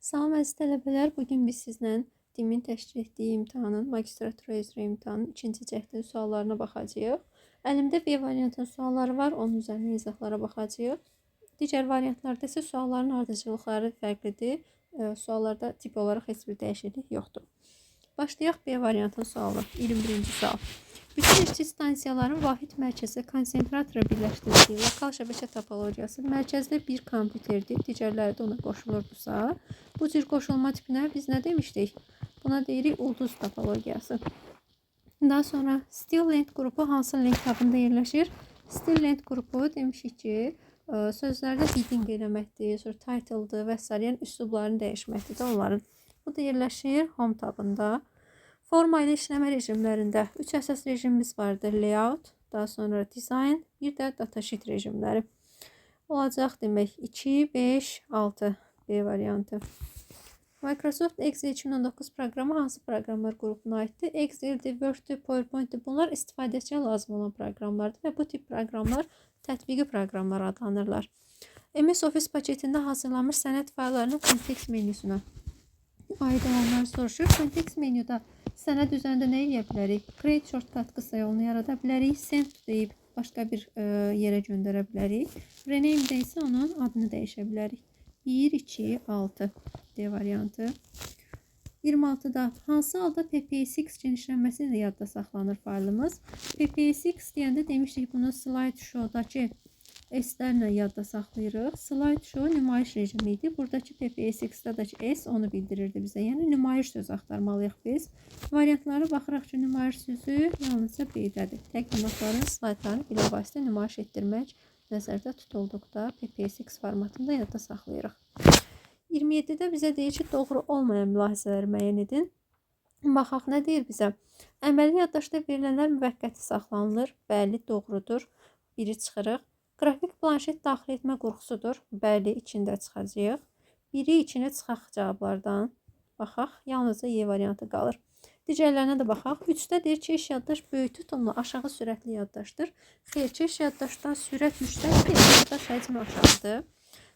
Salam əziz tələbələr, bugün biz sizlə TİM-in təşkil etdiyi imtahanın, magistratura üzrə imtahanın ikinci cəhdin suallarına baxacağıq. Əlimdə B variantın sualları var, onun üzərində izahlara baxacağıq. Digər variantlarda isə sualların ardıcıllıqları fərqlidir. Suallarda tip olaraq heç bir dəyişiklik yoxdur. Başlayaq B variantın sualı. 21-ci sual. Bütün işçi stansiyaların vahid mərkəzi konsentratora birləşdirildiyi lokal şəbəkə topologiyası mərkəzdə bir kompüterdir. Digərləri də ona qoşulurdusa, bu cür qoşulma tipinə biz nə demişdik? Buna deyirik ulduz topologiyası. Daha sonra Still-Length qrupu hansı length tabında yerləşir? Still-Length qrupu demişik ki, sözlərdə heading eləməkdir, sonra title'dır və s. yəni üslublarını dəyişməkdir onların. Bu da yerləşir home tabında. Forma ilə işləmə rejimlərində 3 əsas rejimimiz vardır. Layout, daha sonra design, bir də datasheet rejimləri. Olacaq demək 2, 5, 6 B variantı. Microsoft Excel 2019 proqramı hansı proqramlar qrupuna aiddir? Excel'dir, Word'dir, PowerPoint'dir. Bunlar istifadəçiyə lazım olan proqramlardır və bu tip proqramlar tətbiqi proqramlar adlanırlar. MS Office paketində hazırlanmış sənəd fayllarının kontekst menüsünə aid olanları soruşur. Kontekst menyuda sənəd üzərində nə edə bilərik? Create shortcut qısa yolunu yarada bilərik. Send deyib başqa bir yerə göndərə bilərik. Rename-də isə onun adını dəyişə bilərik. 1, 2, 6 D variantı. 26-da hansı halda PPSX genişlənməsi ilə yadda saxlanır faylımız? PPSX deyəndə demişdik bunu slideshow-dakı S-lərlə yadda saxlayırıq. Slideshow nümayiş rejimi idi. Buradakı PPSX-dəki S onu bildirirdi bizə. Yəni nümayiş sözü axtarmalıyıq biz. Variantlara baxıraq ki, nümayiş sözü yalnızca B-dədir. Təqdimatların, slaydların bilavasitə nümayiş etdirmək nəzərdə tutulduqda PPSX formatında yadda saxlayırıq. 27-də bizə deyir ki, doğru olmayan mülahizələri müəyyən edin. Baxaq, nə deyir bizə? Əməli yaddaşda verilənlər müvəqqəti saxlanılır. Bəli, doğrudur. Biri çıxırıq. Qrafik planşet daxil etmə qurğusudur. Bəli, içində çıxacaq. Biri içinə çıxaq cavablardan. Baxaq, yalnızca Y variantı qalır. Digərlərinə də baxaq. 3-də deyir ki, iş yaddaş böyük tutumlu aşağı sürətli yaddaşdır. Xeyr, iş yaddaşdan sürət yüksəkdir, yaddaş həcmi aşağıdır.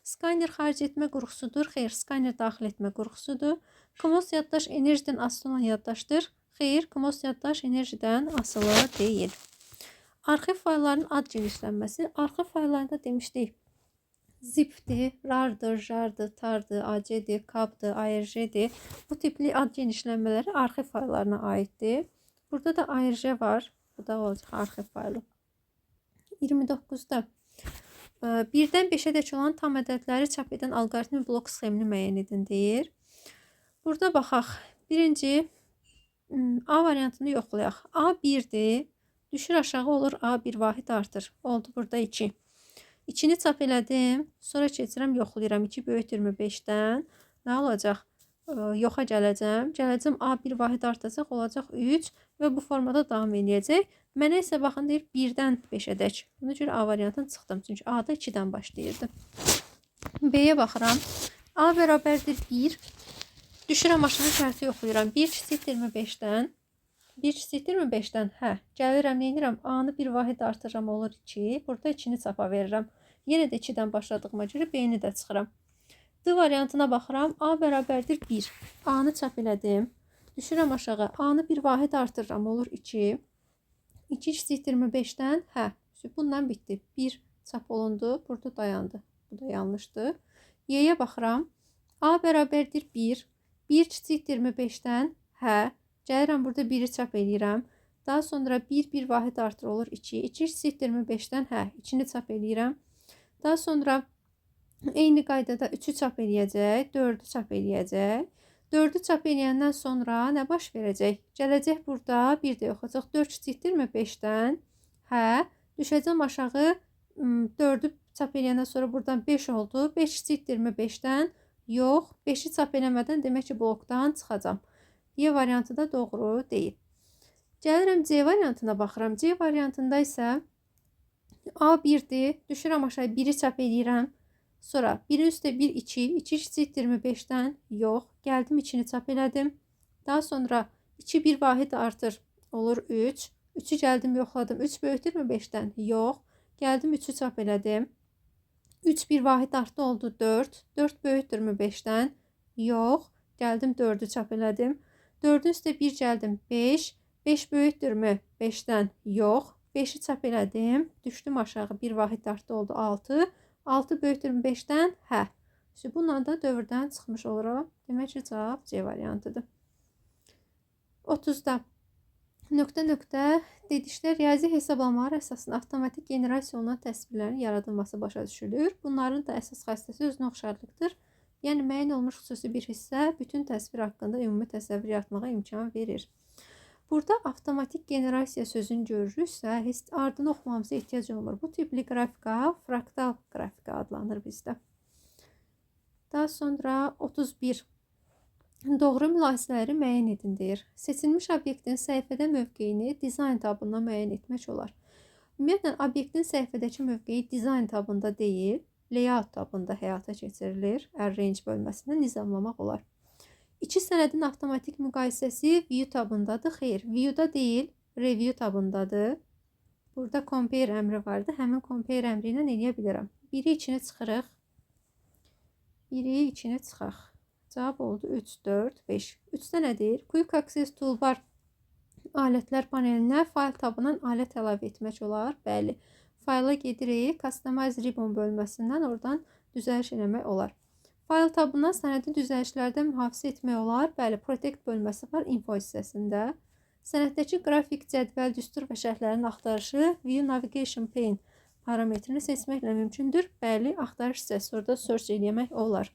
Skanner xaric etmə qurğusudur. Xeyr, skanner daxil etmə qurğusudur. KMOS yaddaş enerjidən asılı olan yaddaşdır. Xeyr, KMOS yaddaş enerjidən asılı deyil. Arxiv fayllarının ad genişlənməsi. Arxiv fayllarında demişdik. Zipdir, RAR'dır, JAR'dır, TAR'dır, AC-dir, CAB-dır, ARJ-dir. Bu tipli ad genişlənmələri arxiv fayllarına aiddir. Burada da ARJ var. Bu da olacaq arxiv faylı. 29-da 1-dən 5-ədək olan tam ədədləri çap edən alqoritmin blok sxemini müəyyən edin deyir. Burada baxaq. Birinci A variantını yoxlayaq. A 1-dir. Düşür aşağı olur A1 vahid artır. Oldu burada 2. 2-ni çap elədim. Sonra keçirəm yoxlayıram. 2 böyükdürmü 5-dən? Nə olacaq? Yoxa gələcəm. Gələcəm A1 vahid artacaq. Olacaq 3 və bu formada davam edəcək. Mənə isə baxın deyir 1-dən 5-ədək. Buna görə A variantını çıxdım. Çünki A da 2-dən başlayırdı. B-yə baxıram. A bərabərdir 1. Düşürəm aşağı şərti yoxlayıram. 1 kiçikdirmi 5-dən? 1 kiçikdirmi 5-dən? Hə. Gəlirəm, neyirəm? A-nı bir vahid artırıram, olur 2. Burada 2-ni çapa verirəm. Yenə də 2-dən başladığıma görə B-ni də çıxıram. D variantına baxıram. A bərabərdir 1. A-nı çap elədim. Düşürəm aşağı. A-nı bir vahid artırıram, olur 2. 2 kiçikdirmi 5-dən? Hə. Bundan bitdi. 1 çap olundu. Burada dayandı. Bu da yanlışdır. Y-yə baxıram. A bərabərdir 1. 1 kiçikdirmi 5-dən? Hə. Gəlirəm burada 1-i çap eləyirəm. Daha sonra 1 vahid artır olur 2. 2 kiçikdirmi 5-dən? Hə. 2-ni çap eləyirəm. Daha sonra eyni qaydada 3-ü çap eləyəcək. 4-ü çap eləyəcək. 4-ü çap eləyəndən sonra nə baş verəcək? Gələcək burada 1 də yox olacaq. 4 kiçikdirmi 5-dən? Hə. Düşəcəm aşağı. 4-ü çap eləyəndən sonra buradan 5 oldu. 5 kiçikdirmi 5-dən? Yox. 5-i çap eləmədən demək ki blokdan çıxacam. Y variantı da doğru deyil. Gəlirəm C variantına baxıram. C variantında isə A 1-dir. Düşürəm aşağı 1-i çap eləyirəm. Sonra 1-in üstə 1, 2. 2 kiçikdirmi 5-dən? Yox. Gəldim 2-ni çap elədim. Daha sonra 2 bir vahid artır. Olur 3. 3-ü gəldim yoxladım. 3 böyükdürmü 5-dən? Yox. Gəldim 3-ü çap elədim. 3 bir vahid artdı oldu 4. 4 böyükdürmü 5-dən? Yox. Gəldim 4-ü çap elədim. 4-ün üstə 1 gəldim 5. 5 böyükdürmü 5-dən? Yox. 5-i çap elədim. Düşdüm aşağı. 1 vahid artdı oldu 6. 6 böyükdürmü 5-dən? Hə. İşte bununla da dövrdən çıxmış oluram. Demək ki, cavab C variantıdır. 30-da nöqtə dediklər riyazi hesablamalar əsasında avtomatik generasiya olunan təsvirlərin yaradılması başa düşülür. Bunların da əsas xassəsi özünə oxşarlıqdır. Yəni, müəyyən olmuş xüsusi bir hissə bütün təsvir haqqında ümumi təsəvvür yaratmağa imkan verir. Burada avtomatik generasiya sözünü görürüksə, ardını oxumamıza ehtiyac olmur. Bu tipli qrafika fraktal qrafika adlanır bizdə. Daha sonra 31. Doğru mülahizələri müəyyən edin deyir. Seçilmiş obyektin səhifədə mövqeyini dizayn tabından müəyyən etmək olar. Ümumiyyətlə, obyektin səhifədəki mövqeyi dizayn tabında deyil, layout tabında həyata keçirilir. Arrange bölməsində nizamlamaq olar. İki sənədin avtomatik müqayisəsi view tabındadır. Xeyr, view-da deyil, review tabındadır. Burada compare əmri vardı. Həmin compare əmri ilə eləyə bilərəm. Biri içinə çıxırıq. Biri içinə çıxaq. Cavab oldu 3, 4, 5. 3-də nədir? Quick Access Toolbar alətlər panelinə fayl tabından alət əlavə etmək olar. Bəli, fayla gedirik. Customize Ribbon bölməsindən oradan düzəliş eləmək olar. Fayl tabından sənədi düzəlişlərdən mühafizə etmək olar. Bəli, Protect bölməsi var info hissəsində. Sənəddəki qrafik, cədvəl, düstur və şərhlərin axtarışı View Navigation Pane parametrini seçməklə mümkündür. Bəli, axtarış hissəsi orada search eləmək olar.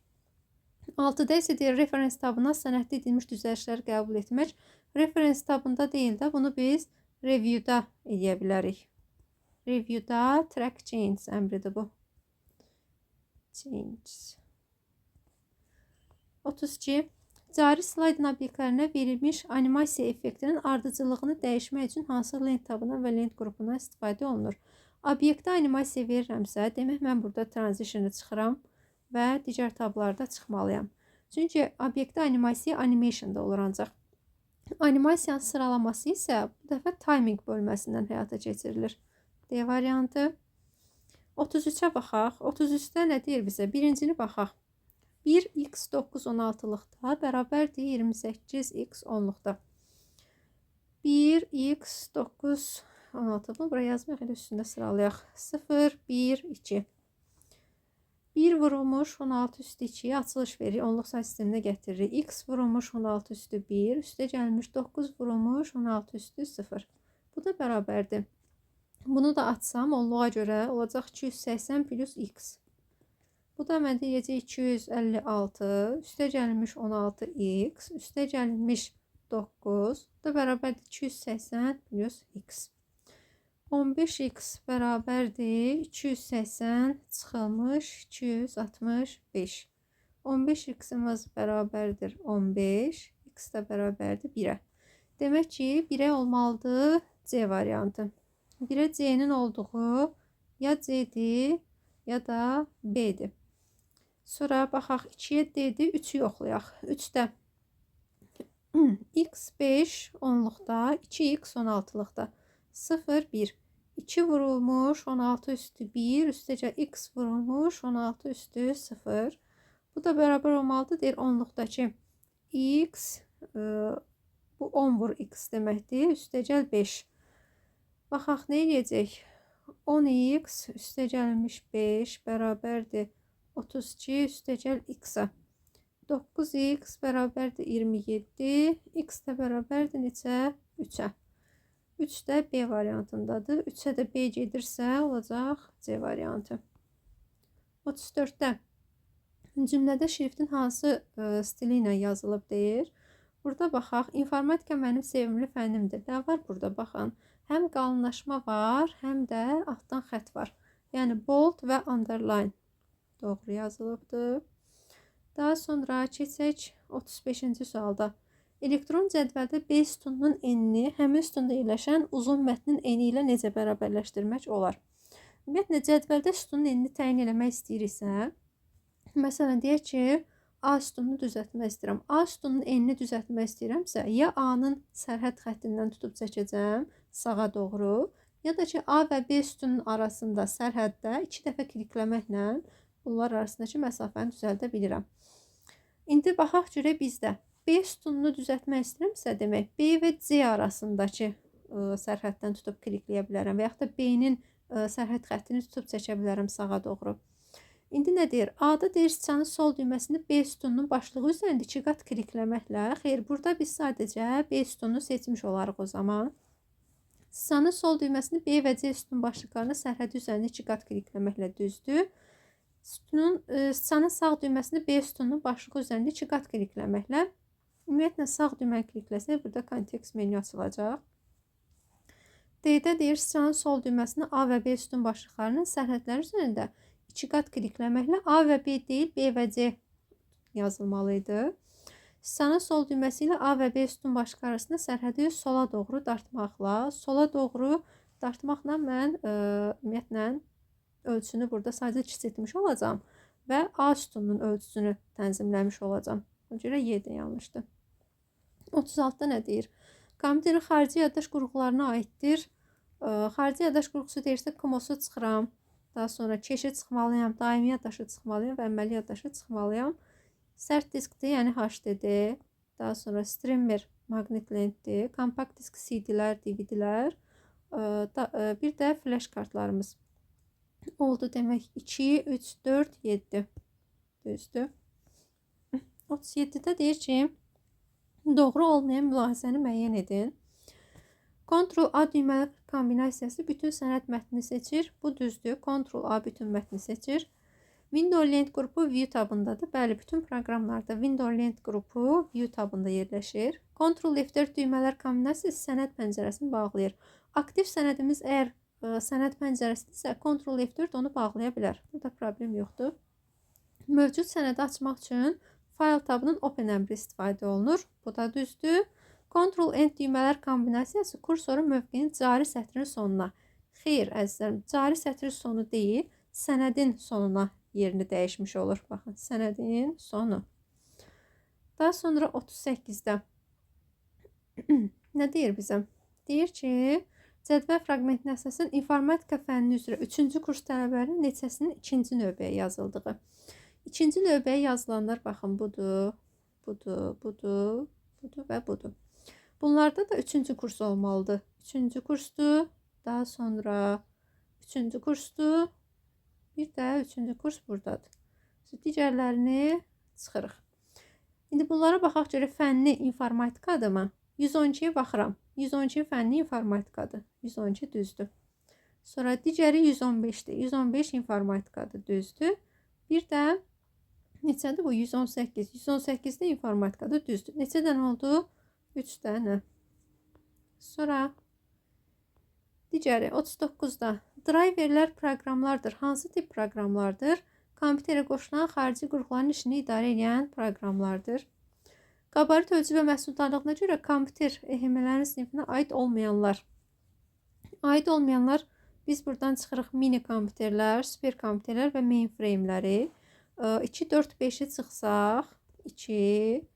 6-da isə deyir, reference tabına sənəddə edilmiş düzəlişləri qəbul etmək. Reference tabında deyil də, bunu biz review-da edə bilərik. Review-da track change əmridir bu. Change. 32. Cari slaydın obyektlərinə verilmiş animasiya effektinin ardıcıllığını dəyişmək üçün hansı lent tabından və lent qrupundan istifadə olunur? Obyektə animasiya verirəmsə, demək mən burada transition'ı çıxıram və digər tablarda çıxmalıyam. Çünki obyektdə animasiya animation'da olur ancaq. Animasiyanın sıralaması isə bu dəfə timing bölməsindən həyata keçirilir. D variantı. 33-ə baxaq. 33-də nə deyir bizə? Birincini baxaq. 1x9 16-lıqda bərabərdir 28x 10-luqda. 1x9 16-lıqda buraya yazmaq elə üstündə sıralayaq. 0, 1, 2. 1 vurulmuş 16 üstü 2'ye açılış verir. Onluq say sisteminə gətiririk. X vurulmuş 16 üstü 1. Üstə gəlmiş 9 vurulmuş 16 üstü 0. Bu da bərabərdir. Bunu da açsam onluğa görə olacaq 280 plus x. Bu da mən deyəcək 256. Üstə gəlmiş 16x. Üstə gəlmiş 9. Bu da bərabərdir 280 plus x. 15x bərabərdir 280 çıxılmış 265. 15x-imiz bərabərdir 15. X də bərabərdir 1-ə. Demək ki, 1-ə olmalıdır C variantı. 1-ə C-nin olduğu ya C-dir ya da B-dir. Sonra baxaq 2-yə D-dir, 3-ü yoxlayaq. 3-də x 5 10-luqda, 2x 16-lıqda. 0, 1. 2 vurulmuş 16 üstü 1. Üstəcə x vurulmuş 16 üstü 0. Bu da bərabər olmalıdır. Deyir 10-luqdakı x. Bu 10 vur x deməkdir. Üstəcəl 5. Baxaq nə eləyəcək? 10x üstəcəlmiş 5 bərabərdir 32 üstəcəl x-a. 9x bərabərdir 27. X də bərabərdir neçə? 3-ə. 3 də B variantındadır. 3-ə də B gedirsə olacaq C variantı. 34-də cümlədə şriftin hansı stili ilə yazılıb deyir. Burada baxaq. İnformatika mənim sevimli fənnimdir. Nə var burada? Baxın. Həm qalınlaşma var, həm də altdan xətt var. Yəni bold və underline. Doğru yazılıbdır. Daha sonra keçək 35-ci sualda. Elektron cədvəldə B sütununun enini həmin sütunda yerləşən uzun mətnin eni ilə necə bərabərləşdirmək olar? Ümumiyyətlə, cədvəldə sütunun enini təyin eləmək istəyiriksə, məsələn, deyək ki, A sütununu düzəltmək istəyirəm. A sütunun enini düzəltmək istəyirəmsə, ya A-nın sərhəd xəttindən tutub çəkəcəm sağa doğru, ya da ki, A və B sütunun arasında sərhəddə 2 dəfə klikləməklə bunlar arasındakı məsafəni düzəldə bilirəm. İndi baxaq görək bizdə B sütununu düzəltmək istəyirəmsə, demək B və C arasındakı sərhəddən tutub klikləyə bilərəm və yaxud da B-nin sərhəd xəttini tutub çəkə bilərəm sağa doğru. İndi nə deyir? A-da deyir sıçanın sol düyməsini B sütununun başlığı üzərində 2 qat klikləməklə. Xeyr, burada biz sadəcə B sütununu seçmiş olarıq o zaman. Sıçanın sol düyməsini B və C sütun başlıqlarına sərhədi üzərində 2 qat klikləməklə düzdür. Sıçanın sağ düyməsini B sütununun başlığı üzərində 2 qat klikləməklə. Ümumiyyətlə sağ düyməni klikləsək burada kontekst menyu açılacaq. D-də deyir sıçanın sol düyməsini A və B sütun başlıqlarının sərhədləri üzərində 2 qat klikləməklə A və B deyil, B və C yazılmalıydı. Sıçanın sol düyməsi ilə A və B sütun başlıqları arasında sərhədi sola doğru dartmaqla mən ümumiyyətlə ölçünü burada sadəcə kiçiltmiş olacağım və A sütununun ölçüsünü tənzimləmiş olacağım. Ona görə Y də yanlışdır. 36-da nə deyir? Kompüterin xarici yaddaş qurğularına aiddir. Xarici yaddaş qurğusu deyirsə, KMOS-u çıxıram. Daha sonra keşi çıxmalıyam, daimi yaddaşı çıxmalıyam və əməli yaddaşı çıxmalıyam. Sərt diskdir, yəni HDD. Daha sonra streamer magnet lentdir. Kompakt disk CD-lər, DVD-lər. Bir də flash kartlarımız. Oldu demək 2, 3, 4, 7. Düzdür. 37-də deyir ki, doğru olmayan mülahizəni müəyyən edin. Ctrl-A düymələr kombinasiyası bütün sənəd mətnini seçir. Bu düzdür. Ctrl-A bütün mətni seçir. Window Lent qrupu View tabındadır. Bəli, bütün proqramlarda Window Lent qrupu View tabında yerləşir. Ctrl-F4 düymələr kombinasiyası sənəd pəncərəsini bağlayır. Aktiv sənədimiz əgər sənəd pəncərəsidirsə, Ctrl-F4 onu bağlaya bilər. Burada problem yoxdur. Mövcud sənədi açmaq üçün File tabının Open əmri istifadə olunur. Bu da düzdür. Ctrl-N düymələr kombinasiyası kursorun mövqeyinin cari sətrin sonuna. Xeyr, əzizlərim, cari sətrin sonu deyil, sənədin sonuna yerini dəyişmiş olur. Baxın, sənədin sonu. Daha sonra 38-də nə deyir bizə? Deyir ki, cədvəl fraqmentinə əsasən informatika fənni üzrə 3-cü kurs tələbələrinin neçəsinin 2-ci növbəyə yazıldığı. 2-ci növbəyə yazılanlar, baxın, budur, budur, budur, budur və budur. Bunlarda da 3-cü kurs olmalıdır. 3-cü kursdur, daha sonra 3-cü kursdur, bir də 3-cü kurs buradadır. Digərlərini çıxırıq. İndi bunlara baxaq görək, fənni informatikadır mı? 112-yə baxıram. 112 fənni informatikadır. 112 düzdür. Sonra digəri 115-dir. 115 informatikadır, düzdür. Bir də neçədir bu? 118. 118-də informatikadır, düzdür. Neçə dənə oldu? 3 dənə. Sonra digəri 39-da driverlər proqramlardır. Hansı tip proqramlardır? Kompüterə qoşulan xarici qurğuların işini idarə edən proqramlardır. Qabarit ölçü və məhsuldarlığına görə kompüter EHM-lərin sinifinə aid olmayanlar. Aid olmayanlar biz buradan çıxırıq mini kompüterlər, super kompüterlər və mainframe-ləri. 2, 4, 5-i çıxsaq, 2,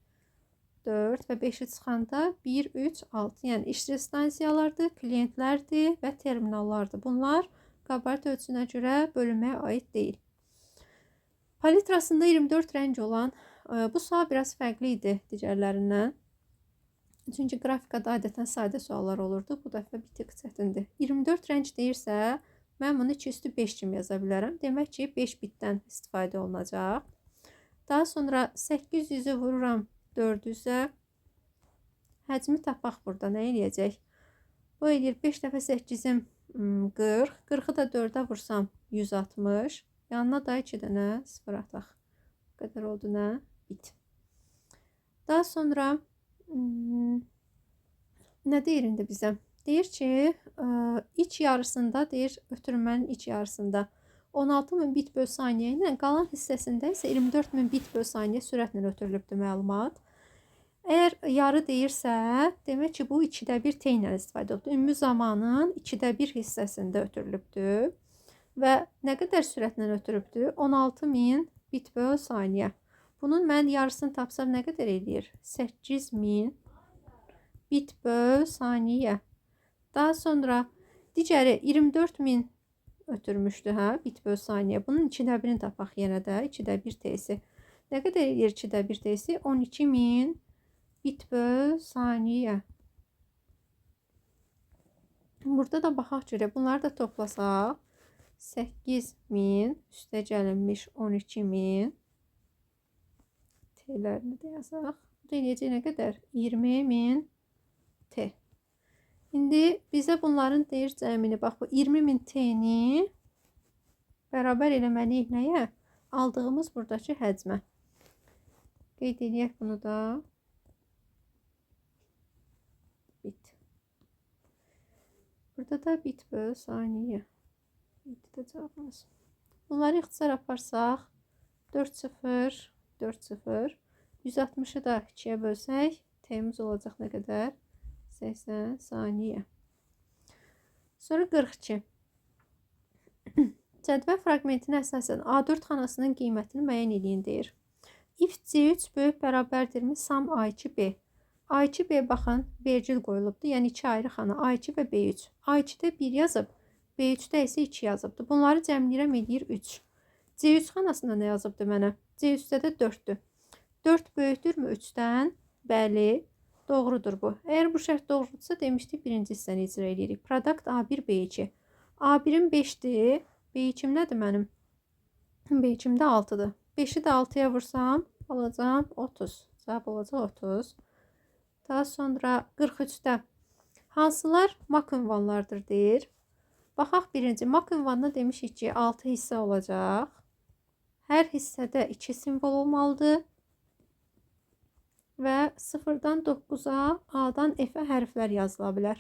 4 və 5-i çıxanda 1, 3, 6. Yəni işçi stansiyalardır, klientlərdir və terminallardır. Bunlar qabarit ölçüsünə görə bölünməyə aid deyil. Palitrasında 24 rəng olan, bu sual biraz fərqli idi digərlərindən. Çünki qrafikada adətən sadə suallar olurdu. Bu dəfə bir tık çətindir. 24 rəng deyirsə, mən bunu 2/5 kimi yaza bilərəm. Demək ki, 5 bitdən istifadə olunacaq. Daha sonra 800-ü vururam 400-ə. Həcmi tapaq burada. Nə eləyəcək? Bu eləyir 5 dəfə 8-im 40. 40-ı da 4-ə vursam 160. Yanına da 2 dənə 0 ataq. Bu qədər oldu nə? Bit. Daha sonra nə deyir indi bizə? Deyir ki, iç yarısında, deyir, ötürülmənin iç yarısında 16.000 bit böl saniyə ilə, qalan hissəsində isə 24.000 bit böl saniyə sürətlə ötürülübdür məlumat. Əgər yarı deyirsə, demək ki, bu 2/1 T ilə istifadə olunubdur. Ümumi zamanın 2/1 hissəsində ötürülübdür. Və nə qədər sürətlə ötürübdür? 16.000 bit böl saniyə. Bunun mən yarısını tapsam nə qədər eləyir? 8.000 bit böl saniyə. Daha sonra digəri 24.000 ötürmüşdü, hə? Bit böl saniyə. Bunun 2/1-ini tapaq yenə də. 2/1 T'si. Nə qədər eləyir 2-də 1 deyilsə? 12.000 bit böl saniyə. Burada da baxaq görək. Bunları da toplasaq 8.000 üstə gəlinmiş 12.000 T'lərini də yazaq. Bu da eləyəcək nə qədər? 20.000 T. İndi bizə bunların deyir cəmini. Bax bu 20.000 T'ni bərabər eləməliyik nəyə? Aldığımız buradakı həcmə. Qeyd edək bunu da. Bit. Burada da bit böl saniyə. Bit də cavabımız. Bunları ixtisar aparsaq 4 0 4 0 160'ı da 2'ye bölsək T'miz olacaq nə qədər? 80 saniyə. Sonra 42. Cədvəl fraqmentinə əsasən A4 xanasının qiymətini müəyyən edin deyir. If C3 böyük bərabərdirmi sam A2B. A2B baxın vergül qoyulubdur. Yəni 2 ayrı xana A2 və B3. A2'də 1 yazıb, B3'də isə 2 yazıbdır. Bunları cəmləyirəm edir 3. C3 xanasında nə yazıbdır mənə? C3'də də 4'dür. 4 böyükdürmü 3'dən? Bəli, doğrudur bu. Əgər bu şərt doğrudursa demişdik birinci hissəni icra edirik. Product A1 B2. A1'im 5'dir. B2'm nədir mənim? B2'm də 6'dır. 5'i də 6'ya vursam alacağım 30. Cavab olacaq 30. Daha sonra 43'də hansılar mak ünvanlardır deyir. Baxaq birinci mak ünvanına demişik ki 6 hissə olacaq. Hər hissədə 2 simvol olmalıdır. Və 0-dan 9'a A-dan F-ə hərflər yazıla bilər.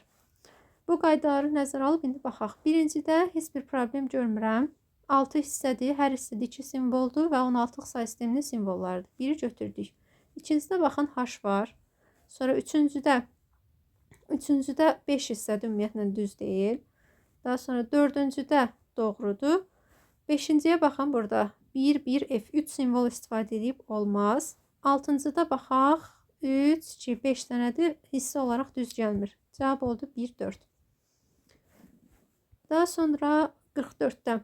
Bu qaydaları nəzərə alıb indi baxaq. Birincidə heç bir problem görmürəm. 6 hissədir, hər hissədə 2 simvoldur və 16-lıq say sisteminin simvollarıdır. Biri götürdük. İkincidə baxın H var. Sonra üçüncüdə 5 hissədir, ümumiyyətlə düz deyil. Daha sonra dördüncüdə doğrudur. Beşinciyə baxın burada 1, 1, F 3 simvol istifadə edib olmaz. Altıncıda baxaq 3, 2, 5 dənədir. Hissə olaraq düz gəlmir. Cavab oldu 1, 4. Daha sonra 44'də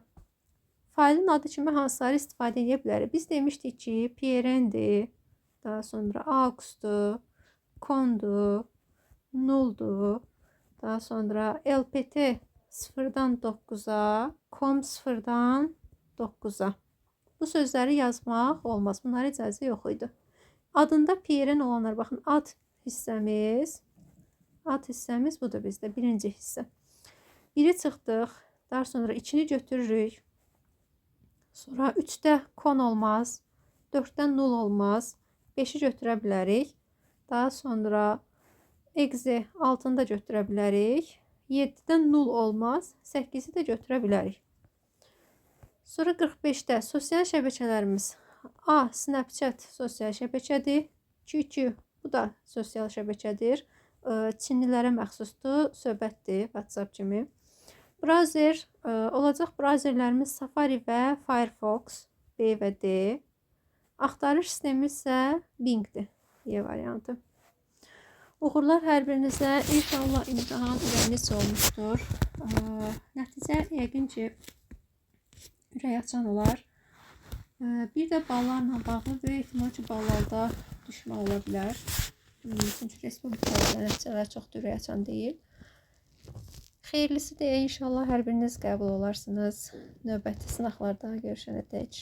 failin adı kimi hansıları istifadə edə bilərik? Biz demişdik ki PRN-dir. Daha sonra AUX-dur, CON-dur, nulldur. Daha sonra LPT 0-dan 9'a, COM 0-dan 9'a. Bu sözləri yazmaq olmaz. Bunlara icazə yox idi. Adında PRN olanlar baxın ad hissəmiz. Ad hissəmiz budur bizdə birinci hissə. 1'i çıxdıq. Daha sonra 2'ni götürürük. Sonra 3'də kon olmaz. 4'dən null olmaz. 5'i götürə bilərik. Daha sonra exe 6'ını da götürə bilərik. 7'dən null olmaz. 8'i də götürə bilərik. Sonra 45'də sosial şəbəkələrimiz. A. Snapchat sosial şəbəkədir. QQ bu da sosial şəbəkədir. Çinlilərə məxsusdur. Söhbətdir WhatsApp kimi. Browser olacaq. Browserlərimiz Safari və Firefox B və D. Axtarış sistemi isə Bing'dir. E variantı. Uğurlar hər birinizə. İnşallah imtahan ürəyiniz olmuşdur. Nəticə yəqin ki ürək açan olar. Bir də ballarla bağlı böyük ehtimal ki ballarda düşmə ola bilər. Çünki respublikada nəticələr çox ürək açan deyil. Xeyirlisi deyə inşallah hər biriniz qəbul olarsınız. Növbəti sınaqlarda görüşənədək.